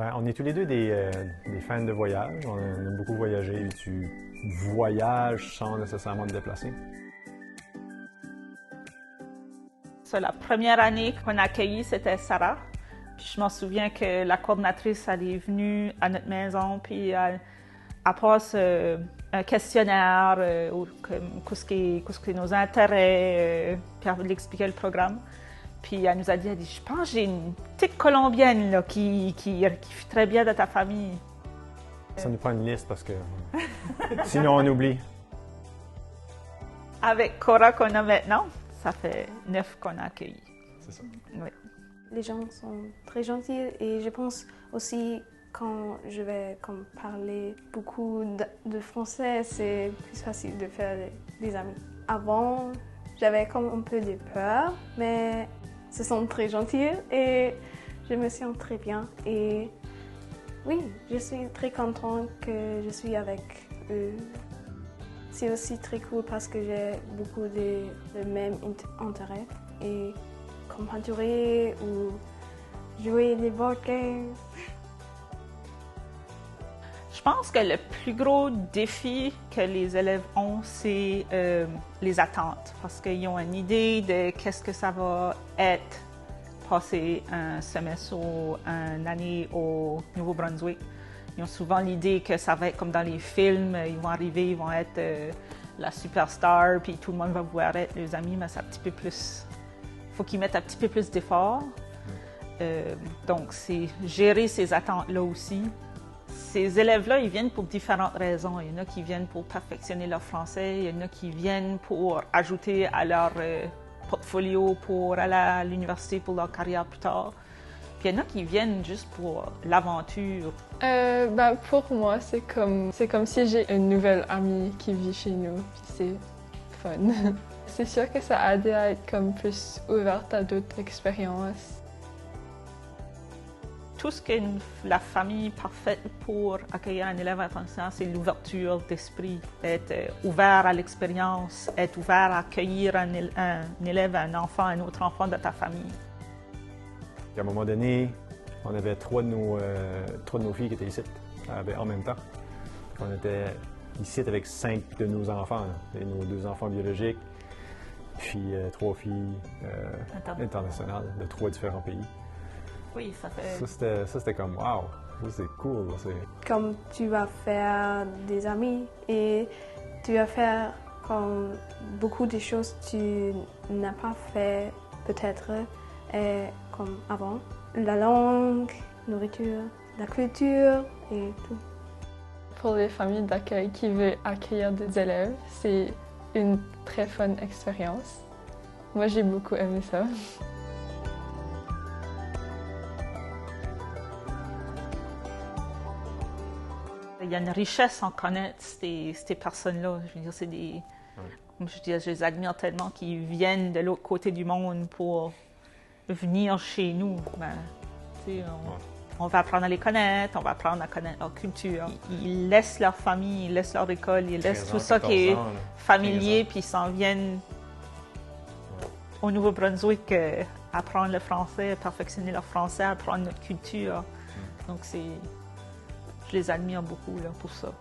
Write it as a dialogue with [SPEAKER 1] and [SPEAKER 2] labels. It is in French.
[SPEAKER 1] Ben, on est tous les deux des fans de voyage. On aime beaucoup voyager. Tu voyages sans nécessairement te déplacer.
[SPEAKER 2] La première année qu'on a accueilli, c'était Sarah. Puis je m'en souviens que la coordinatrice, elle est venue à notre maison, puis elle passe un questionnaire, qu'est-ce qui est nos intérêts, puis elle expliquait le programme. Puis elle nous a dit, je pense que j'ai une petite Colombienne là, qui fait très bien de ta famille.
[SPEAKER 1] Ça nous prend une liste parce que sinon on oublie.
[SPEAKER 2] Avec Cora qu'on a maintenant, ça fait 9 qu'on a accueilli.
[SPEAKER 1] C'est ça.
[SPEAKER 2] Oui.
[SPEAKER 3] Les gens sont très gentils et je pense aussi quand je vais parler beaucoup de français, c'est plus facile de faire des amis. Avant, j'avais un peu de peur, mais ils sont très gentils et je me sens très bien. Et oui, je suis très contente que je suis avec eux. C'est aussi très cool parce que j'ai beaucoup de mêmes intérêts et comme peinturer ou jouer des board games.
[SPEAKER 2] Je pense que le plus gros défi que les élèves ont, c'est les attentes. Parce qu'ils ont une idée de qu'est-ce que ça va être passer un semestre ou une année au Nouveau-Brunswick. Ils ont souvent l'idée que ça va être comme dans les films. Ils vont arriver, ils vont être la superstar, puis tout le monde va vouloir être leurs amis, mais c'est un petit peu plus... Il faut qu'ils mettent un petit peu plus d'efforts. Donc, c'est gérer ces attentes-là aussi. Ces élèves-là, ils viennent pour différentes raisons. Il y en a qui viennent pour perfectionner leur français, il y en a qui viennent pour ajouter à leur portfolio, pour aller à l'université pour leur carrière plus tard. Puis il y en a qui viennent juste pour l'aventure.
[SPEAKER 4] Pour moi, c'est comme si j'ai une nouvelle amie qui vit chez nous, puis c'est fun. C'est sûr que ça aide à être comme plus ouverte à d'autres expériences.
[SPEAKER 2] Tout ce qu'est la famille parfaite pour accueillir un élève international, c'est l'ouverture d'esprit, être ouvert à l'expérience, être ouvert à accueillir un élève, un enfant, un autre enfant de ta famille.
[SPEAKER 1] À un moment donné, on avait trois de nos filles qui étaient ici en même temps. On était ici avec 5 de nos enfants, là, nos 2 enfants biologiques, puis 3 filles internationales de 3 différents pays.
[SPEAKER 2] Oui, ça fait...
[SPEAKER 1] Ça, c'était comme, wow, ça c'est cool.
[SPEAKER 3] Comme tu vas faire des amis et tu vas faire comme beaucoup de choses que tu n'as pas fait peut-être comme avant. La langue, la nourriture, la culture et tout.
[SPEAKER 4] Pour les familles d'accueil qui veulent accueillir des élèves, c'est une très fun expérience. Moi, j'ai beaucoup aimé ça.
[SPEAKER 2] Il y a une richesse en connaître ces personnes-là. Je veux dire, c'est des... Comme je dis, je les admire tellement qu'ils viennent de l'autre côté du monde pour venir chez nous. On va apprendre à les connaître, on va apprendre à connaître leur culture. Ils laissent leur famille, ils laissent leur école, ils laissent tout ça qui est familier, puis ils s'en viennent au Nouveau-Brunswick apprendre le français, perfectionner leur français, apprendre notre culture. Donc je les admire beaucoup là, pour ça.